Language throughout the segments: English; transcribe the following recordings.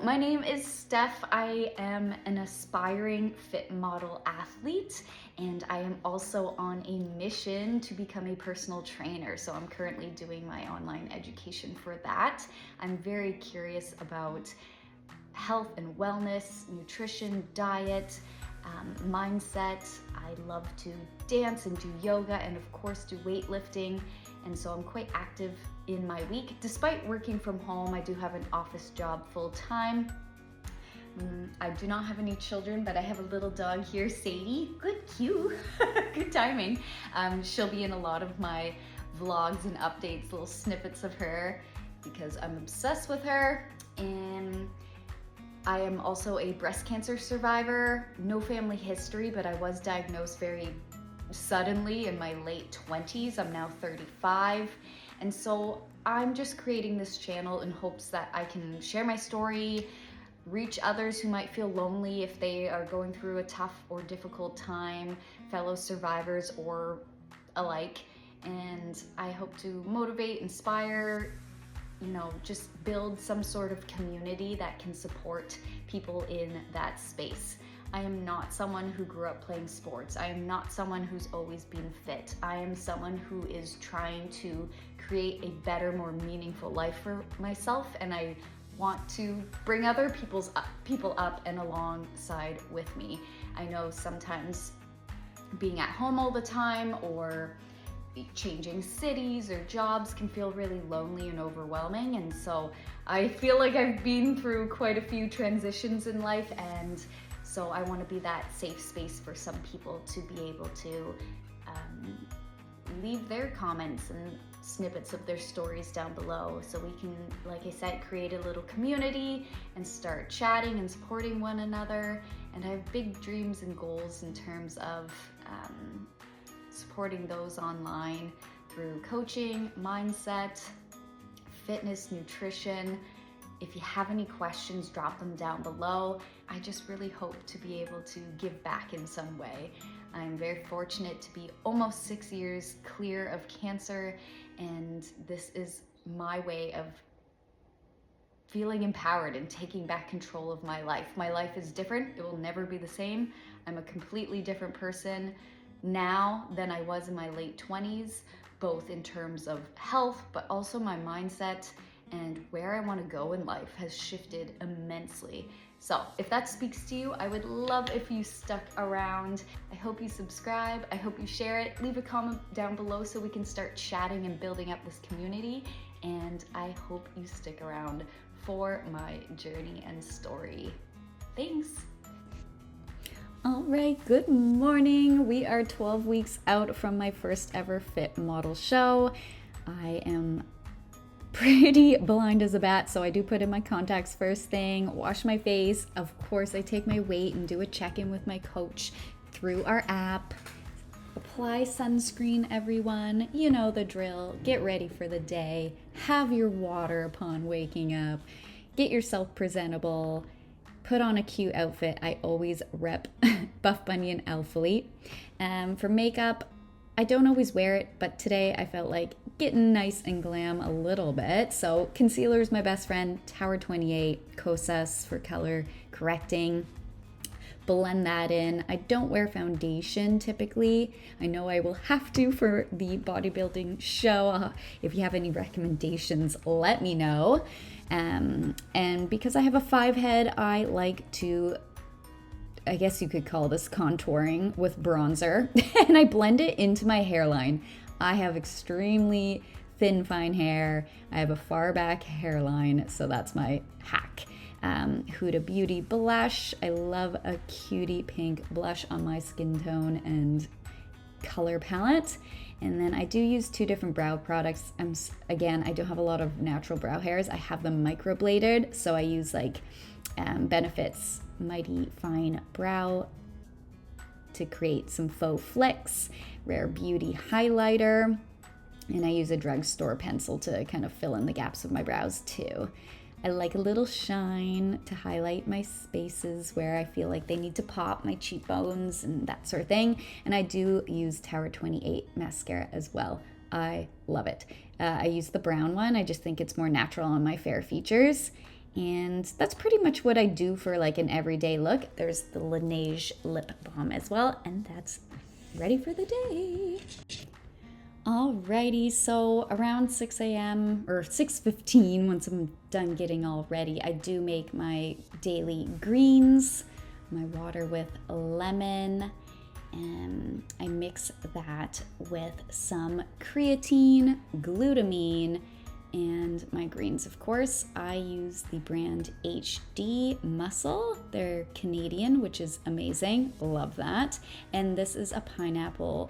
my name is Steph. I am an aspiring fit model athlete, and I am also on a mission to become a personal trainer. So I'm currently doing my online education for that. I'm very curious about health and wellness, nutrition, diet, mindset. I love to dance and do yoga and of course do weightlifting. And so I'm quite active in my week. Despite working from home, I do have an office job full time. I do not have any children, but I have a little dog here, Sadie. Good cue, good timing. She'll be in a lot of my vlogs and updates, little snippets of her because I'm obsessed with her. And I am also a breast cancer survivor, no family history, but I was diagnosed very suddenly in my late 20s. I'm now 35. And so I'm just creating this channel in hopes that I can share my story, reach others who might feel lonely if they are going through a tough or difficult time, fellow survivors or alike. And I hope to motivate, inspire, just build some sort of community that can support people in that space. I am not someone who grew up playing sports. I am not someone who's always been fit. I am someone who is trying to create a better, more meaningful life for myself, and I want to bring other people up and alongside with me. I know sometimes being at home all the time or changing cities or jobs can feel really lonely and overwhelming, and so I feel like I've been through quite a few transitions in life, and so I want to be that safe space for some people to be able to leave their comments and snippets of their stories down below, so we can, like I said, create a little community and start chatting and supporting one another. And I have big dreams and goals in terms of supporting those online through coaching, mindset, fitness, nutrition. If you have any questions, drop them down below. I just really hope to be able to give back in some way. I'm very fortunate to be almost 6 years clear of cancer, and this is my way of feeling empowered and taking back control of my life. My life is different. It will never be the same. I'm a completely different person now than I was in my late 20s, both in terms of health, but also my mindset and where I want to go in life has shifted immensely. So if that speaks to you, I would love if you stuck around. I hope you subscribe. I hope you share it. Leave a comment down below so we can start chatting and building up this community. And I hope you stick around for my journey and story. Thanks. All right, good morning. We are 12 weeks out from my first ever fit model show. I am pretty blind as a bat, so I do put in my contacts first thing, wash my face. Of course, I take my weight and do a check-in with my coach through our app. Apply sunscreen, everyone. You know the drill. Get ready for the day. Have your water upon waking up. Get yourself presentable. Put on a cute outfit. I always rep Buff Bunny Elf Elite. For makeup, I don't always wear it, but today I felt like getting nice and glam a little bit. So concealer is my best friend. Tower 28, Kosas for color correcting. Blend that in. I don't wear foundation typically. I know I will have to for the bodybuilding show. If you have any recommendations, let me know. And because I have a 5 head, I like to, I guess you could call this contouring with bronzer, and I blend it into my hairline. I have extremely thin, fine hair. I have a far back hairline, so that's my hack. Huda Beauty blush. I love a cutie pink blush on my skin tone and color palette. And then I do use 2 different brow products. Again, I don't have a lot of natural brow hairs. I have them microbladed, so I use like Benefit's Mighty Fine Brow to create some faux flicks, Rare Beauty highlighter, and I use a drugstore pencil to kind of fill in the gaps of my brows too. I like a little shine to highlight my spaces where I feel like they need to pop, my cheekbones and that sort of thing. And I do use Tower 28 mascara as well. I love it. I use the brown one. I just think it's more natural on my fair features. And that's pretty much what I do for like an everyday look. There's the Laneige lip balm as well, and that's ready for the day. Alrighty, so around 6 a.m. or 6:15, once I'm done getting all ready, I do make my daily greens, my water with lemon, and I mix that with some creatine, glutamine, and my greens. Of course, I use the brand HD Muscle. They're Canadian, which is amazing. Love that. And this is a pineapple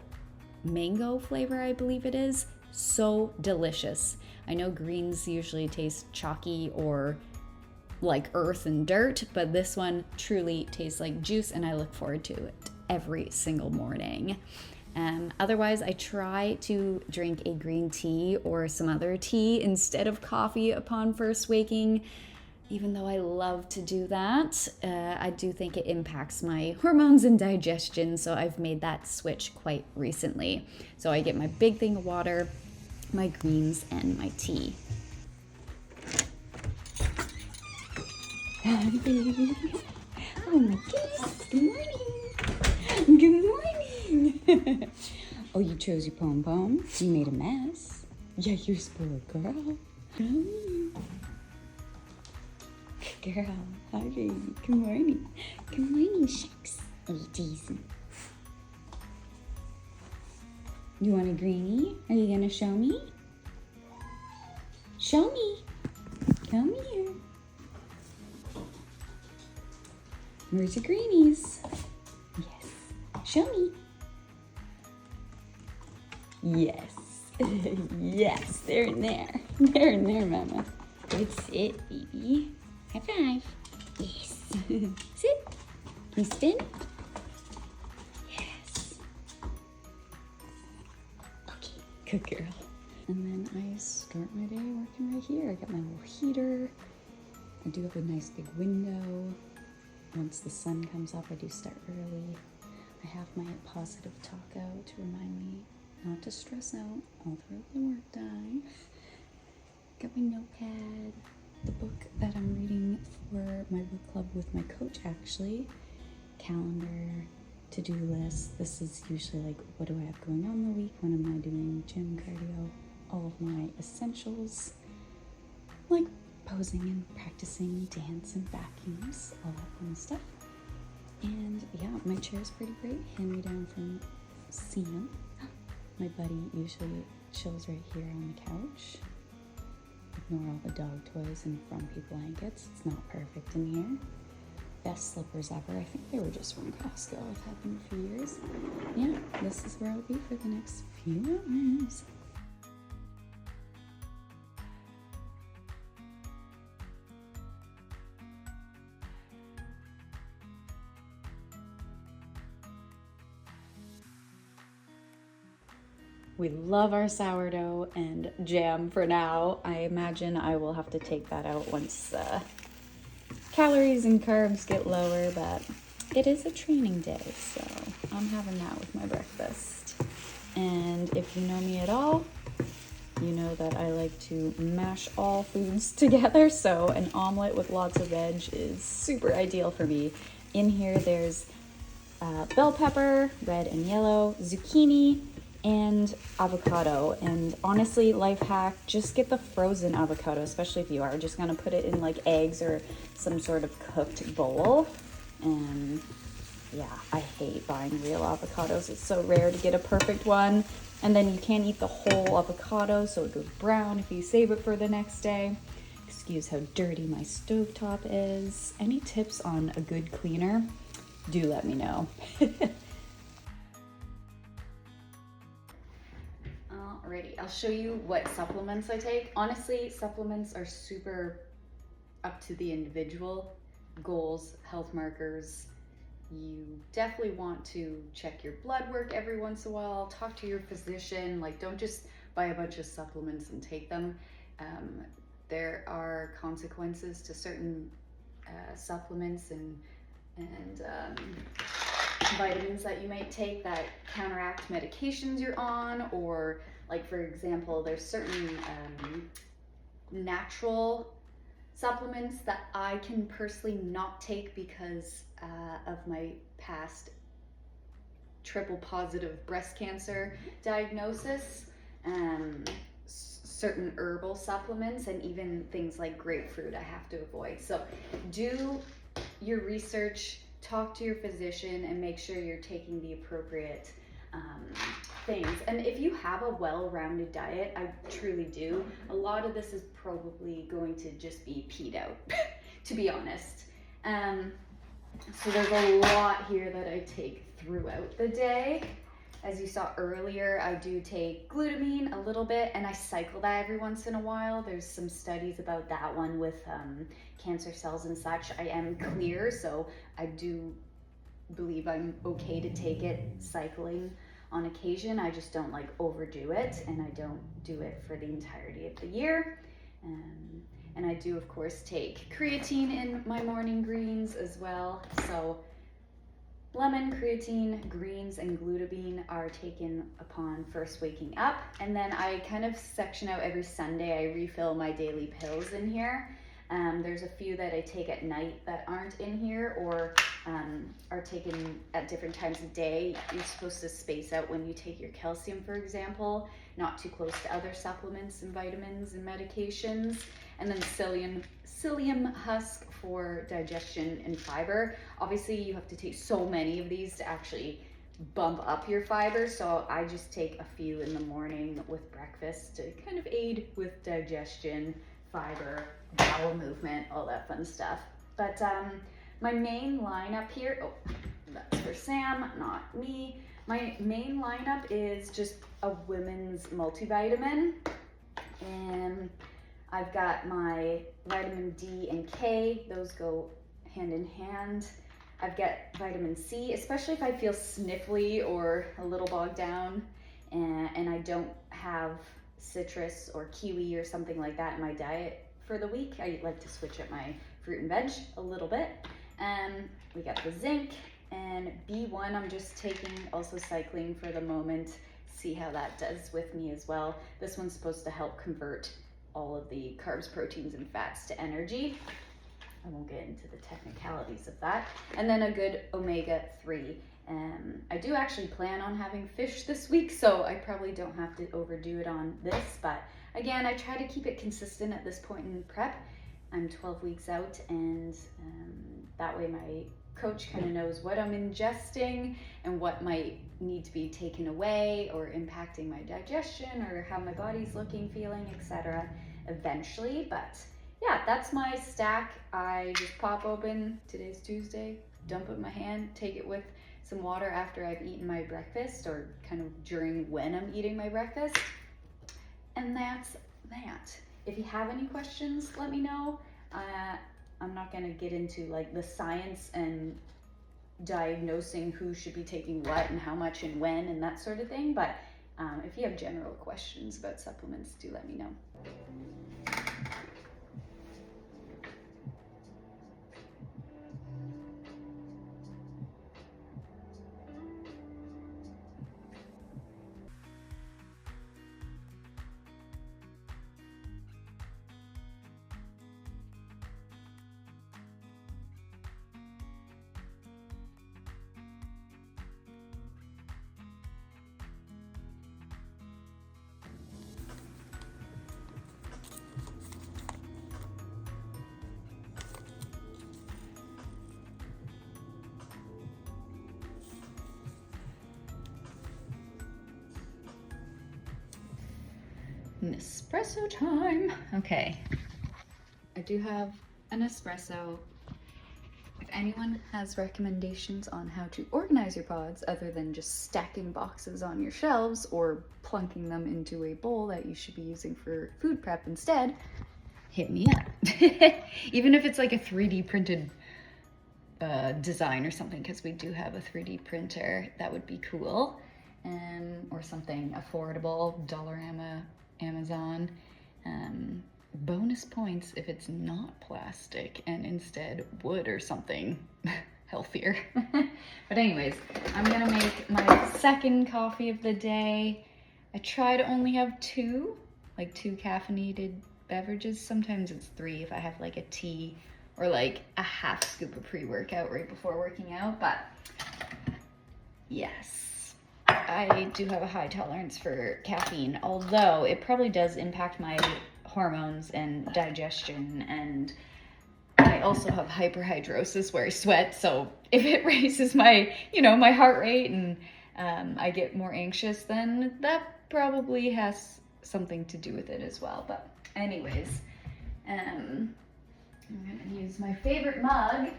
mango flavor, I believe it is. So delicious. I know greens usually taste chalky or like earth and dirt, but this one truly tastes like juice, and I look forward to it every single morning. Otherwise, I try to drink a green tea or some other tea instead of coffee upon first waking. Even though I love to do that, I do think it impacts my hormones and digestion, so I've made that switch quite recently. So I get my big thing of water, my greens, and my tea. Hi, baby. Oh my goodness. Good morning. Good morning. Oh, you chose your pom-pom? You made a mess. Yeah, you're a spoiled girl. Good girl. Hi, baby. Good morning. Good morning, shucks. Oh, Jason. You want a greenie? Are you gonna show me? Show me. Come here. Where's your greenies? Yes. Show me. Yes. Yes, they're in there. They're in there, Mama. Good sit, baby. High five. Yes. Sit. Can you spin? Yes. Okay, good girl. And then I start my day working right here. I got my little heater. I do have a nice big window. Once the sun comes up, I do start early. I have my positive talk out to remind me not to stress out all throughout the work day. Got my notepad, the book that I'm reading for my book club with my coach, actually. Calendar, to-do list. This is usually like, what do I have going on the week? When am I doing gym, cardio? All of my essentials, like posing and practicing dance and vacuums, all that fun stuff. And yeah, my chair is pretty great, hand me down from Sam. My buddy usually chills right here on the couch. Ignore all the dog toys and frumpy blankets. It's not perfect in here. Best slippers ever. I think they were just from Costco. I've had them for years. Yeah, this is where I'll be for the next few hours. We love our sourdough and jam for now. I imagine I will have to take that out once calories and carbs get lower, but it is a training day, so I'm having that with my breakfast. And if you know me at all, you know that I like to mash all foods together, so an omelet with lots of veg is super ideal for me. In here there's bell pepper, red and yellow, zucchini, and avocado. And honestly, life hack, just get the frozen avocado, especially if you are just gonna put it in like eggs or some sort of cooked bowl. And yeah, I hate buying real avocados. It's so rare to get a perfect one, and then you can't eat the whole avocado, so it goes brown if you save it for the next day. Excuse how dirty my stovetop is. Any tips on a good cleaner? Do let me know. Alrighty, I'll show you what supplements I take. Honestly, supplements are super up to the individual. Goals, health markers. You definitely want to check your blood work every once in a while. Talk to your physician. Like, don't just buy a bunch of supplements and take them. There are consequences to certain supplements and vitamins that you might take that counteract medications you're on, or like, for example, there's certain natural supplements that I can personally not take because of my past triple positive breast cancer diagnosis. Certain herbal supplements and even things like grapefruit I have to avoid. So do your research, talk to your physician, and make sure you're taking the appropriate things. And if you have a well-rounded diet, I truly do, a lot of this is probably going to just be peed out, to be honest. So there's a lot here that I take throughout the day. As you saw earlier, I do take glutamine a little bit, and I cycle that every once in a while. There's some studies about that one with cancer cells and such. I am clear, so I do believe I'm okay to take it cycling on occasion. I just don't like overdo it, and I don't do it for the entirety of the year. And I do, of course, take creatine in my morning greens as well. So lemon, creatine, greens, and glutamine are taken upon first waking up. And then I kind of section out every Sunday. I refill my daily pills in here. There's a few that I take at night that aren't in here or are taken at different times of day. You're supposed to space out when you take your calcium, for example, not too close to other supplements and vitamins and medications. And then psyllium husk for digestion and fiber. Obviously, you have to take so many of these to actually bump up your fiber, so I just take a few in the morning with breakfast to kind of aid with digestion, fiber, bowel movement, all that fun stuff. But my main lineup here, oh, that's for Sam, not me. My main lineup is just a women's multivitamin, and I've got my vitamin D and K, those go hand in hand. I've got vitamin C, especially if I feel sniffly or a little bogged down and I don't have citrus or kiwi or something like that in my diet for the week. I like to switch up my fruit and veg a little bit. We got the zinc and B1 I'm just taking, also cycling for the moment, see how that does with me as well. This one's supposed to help convert all of the carbs, proteins, and fats to energy. I won't get into the technicalities of that. And then a good omega-3. I do actually plan on having fish this week, so I probably don't have to overdo it on this. But again, I try to keep it consistent at this point in prep. I'm 12 weeks out, and that way my coach kind of knows what I'm ingesting and what might need to be taken away or impacting my digestion or how my body's looking, feeling, etc. eventually. But yeah, that's my stack. I just pop open, today's Tuesday, dump it in my hand, take it with some water after I've eaten my breakfast or kind of during when I'm eating my breakfast. And that's that. If you have any questions, let me know. I'm not gonna get into like the science and diagnosing who should be taking what and how much and when and that sort of thing, but if you have general questions about supplements, do let me know. Nespresso time. Okay, I do have an espresso. If anyone has recommendations on how to organize your pods other than just stacking boxes on your shelves or plunking them into a bowl that you should be using for food prep instead, hit me up. Even if it's like a 3D printed design or something, because we do have a 3D printer, that would be cool. Or something affordable, Dollarama, Amazon. Bonus points if it's not plastic and instead wood or something healthier. But anyways, I'm gonna make my second coffee of the day. I try to only have two caffeinated beverages. Sometimes it's 3 if I have like a tea or like a half scoop of pre-workout right before working out. But yes, I do have a high tolerance for caffeine, although it probably does impact my hormones and digestion, and I also have hyperhidrosis where I sweat, so if it raises my, my heart rate and I get more anxious, then that probably has something to do with it as well. But anyways, I'm gonna use my favorite mug.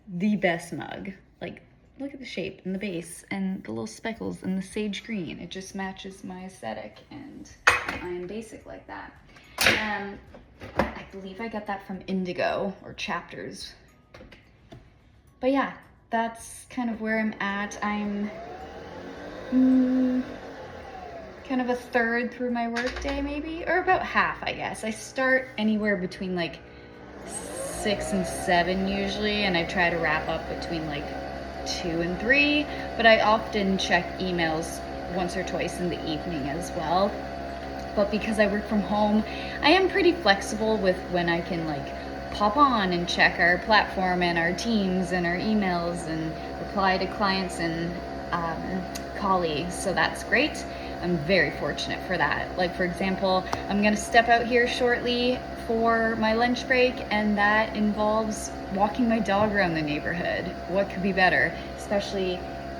The best mug. Like, look at the shape and the base and the little speckles and the sage green. It just matches my aesthetic, and I am basic like that. I believe I got that from Indigo or Chapters. But yeah, that's kind of where I'm at. I'm kind of a third through my workday maybe, or about half, I guess. I start anywhere between like 6 and 7 usually, and I try to wrap up between like 2 and 3, but I often check emails once or twice in the evening as well. But because I work from home, I am pretty flexible with when I can like pop on and check our platform and our teams and our emails and reply to clients and colleagues, so that's great. I'm very fortunate for that. Like, for example, I'm gonna step out here shortly for my lunch break, and that involves walking my dog around the neighborhood. What could be better? Especially,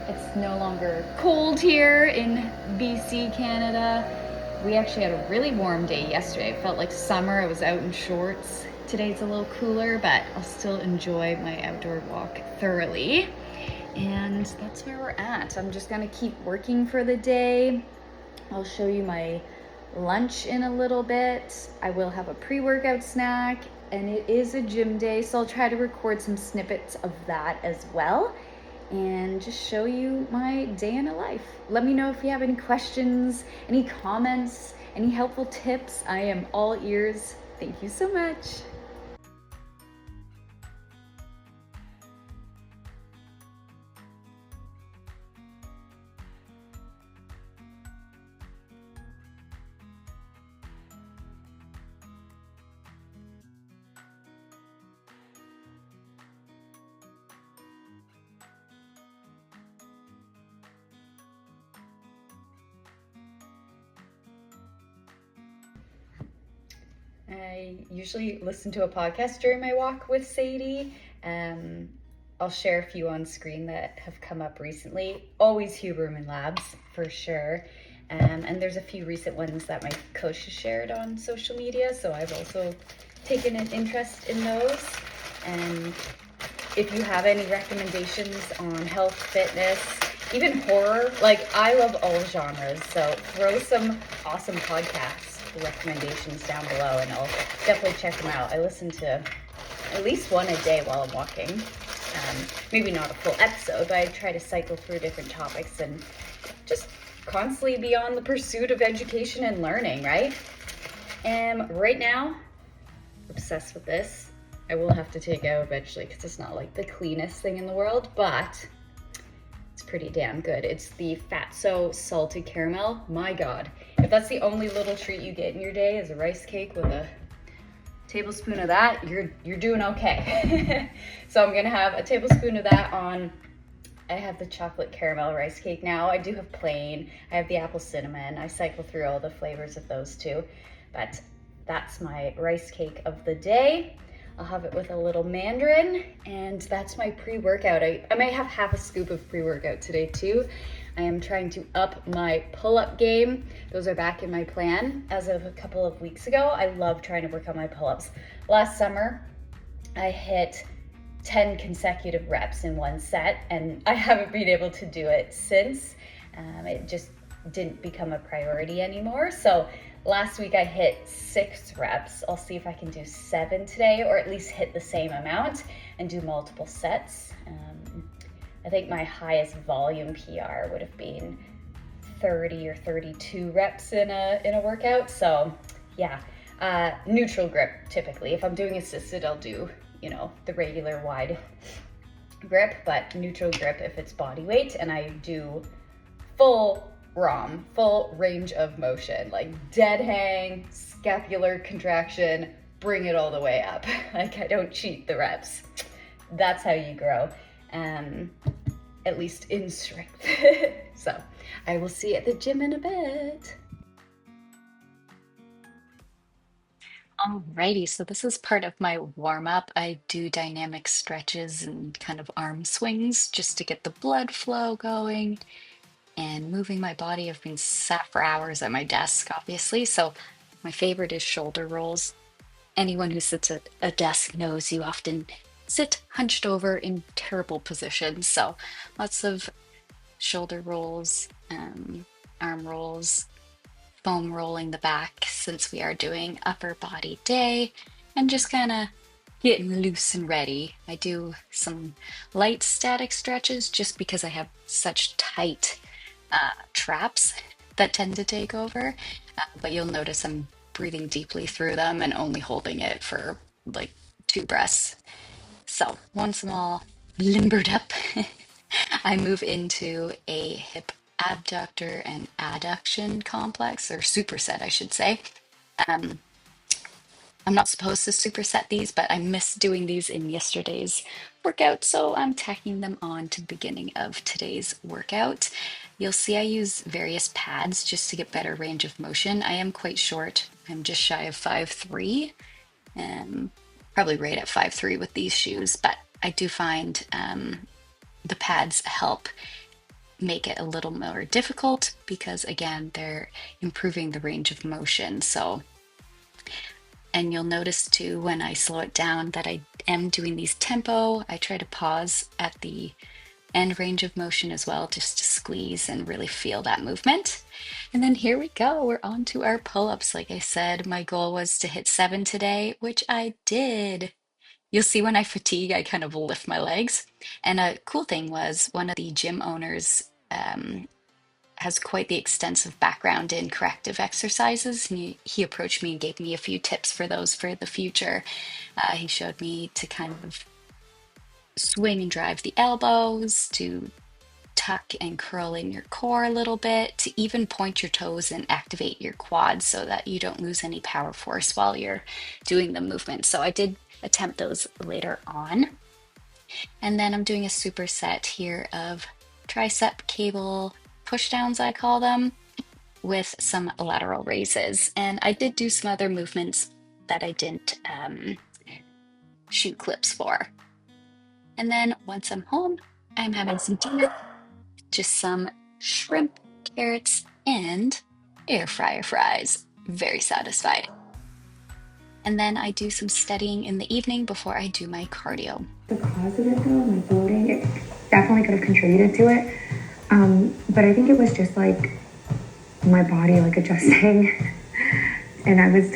it's no longer cold here in BC, Canada. We actually had a really warm day yesterday. It felt like summer. I was out in shorts. Today it's a little cooler, but I'll still enjoy my outdoor walk thoroughly. And that's where we're at. I'm just gonna keep working for the day. I'll show you my lunch in a little bit. I will have a pre-workout snack, and it is a gym day, so I'll try to record some snippets of that as well and just show you my day in a life. Let me know if you have any questions, any comments, any helpful tips. I am all ears. Thank you so much. I usually listen to a podcast during my walk with Sadie. I'll share a few on screen that have come up recently. Always Huberman Labs, for sure. And there's a few recent ones that my coach has shared on social media, so I've also taken an interest in those. And if you have any recommendations on health, fitness, even horror, like I love all genres, so throw some awesome podcasts recommendations down below and I'll definitely check them out. I listen to at least one a day while I'm walking. Maybe not a full episode, but I try to cycle through different topics and just constantly be on the pursuit of education and learning, right? Right now, obsessed with this. I will have to take it out eventually because it's not like the cleanest thing in the world, but it's pretty damn good. It's the Fatso salted caramel. My God, if that's the only little treat you get in your day is a rice cake with a tablespoon of that, you're doing okay. So I'm gonna have a tablespoon of that on. I have the chocolate caramel rice cake now. I do have plain. I have the apple cinnamon. I cycle through all the flavors of those too, but that's my rice cake of the day. I'll have it with a little mandarin, and that's my pre-workout. I might have half a scoop of pre-workout today too. I am trying to up my pull-up game. Those are back in my plan as of a couple of weeks ago. I love trying to work on my pull-ups. Last summer, I hit 10 consecutive reps in one set, and I haven't been able to do it since. It just didn't become a priority anymore. So last week I hit 6 reps. I'll see if I can do 7 today, or at least hit the same amount and do multiple sets. I think my highest volume PR would have been 30 or 32 reps in a workout. So yeah, neutral grip typically. If I'm doing assisted, I'll do, the regular wide grip, but neutral grip if it's body weight, and I do full ROM, full range of motion, like dead hang, scapular contraction, bring it all the way up. Like I don't cheat the reps. That's how you grow, at least in strength. So I will see you at the gym in a bit. Alrighty, so this is part of my warm up. I do dynamic stretches and kind of arm swings just to get the blood flow going and moving my body. I've been sat for hours at my desk, obviously, so my favorite is shoulder rolls. Anyone who sits at a desk knows you often sit hunched over in terrible positions, so lots of shoulder rolls, arm rolls, foam rolling the back since we are doing upper body day and just kind of getting loose and ready. I do some light static stretches just because I have such tight traps that tend to take over. But you'll notice I'm breathing deeply through them and only holding it for like 2 breaths. So once I'm all limbered up, I move into a hip abductor and adduction complex, or superset, I should say. Um, I'm not supposed to superset these, but I missed doing these in yesterday's workout, so I'm tacking them on to the beginning of today's workout. You'll see I use various pads just to get better range of motion. I am quite short. I'm just shy of 5'3", probably right at 5'3" with these shoes, but I do find the pads help make it a little more difficult because again they're improving the range of motion. So, and you'll notice too when I slow it down that I am doing these tempo. I try to pause at the end range of motion as well just to squeeze and really feel that movement. And then here we go, we're on to our pull-ups. Like I said, my goal was to hit 7 today, which I did. You'll see when I fatigue, I kind of lift my legs. And a cool thing was one of the gym owners has quite the extensive background in corrective exercises. And he approached me and gave me a few tips for those for the future. He showed me to kind of swing and drive the elbows, to tuck and curl in your core a little bit, to even point your toes and activate your quads so that you don't lose any power force while you're doing the movement. So I did attempt those later on. And then I'm doing a superset here of tricep cable pushdowns, I call them, with some lateral raises. And I did do some other movements that I didn't shoot clips for. And then once I'm home, I'm having some dinner, just some shrimp, carrots, and air fryer fries. Very satisfied. And then I do some studying in the evening before I do my cardio. The cause of it though, my bloating, it definitely could have contributed to it. But I think it was just like my body like adjusting and I was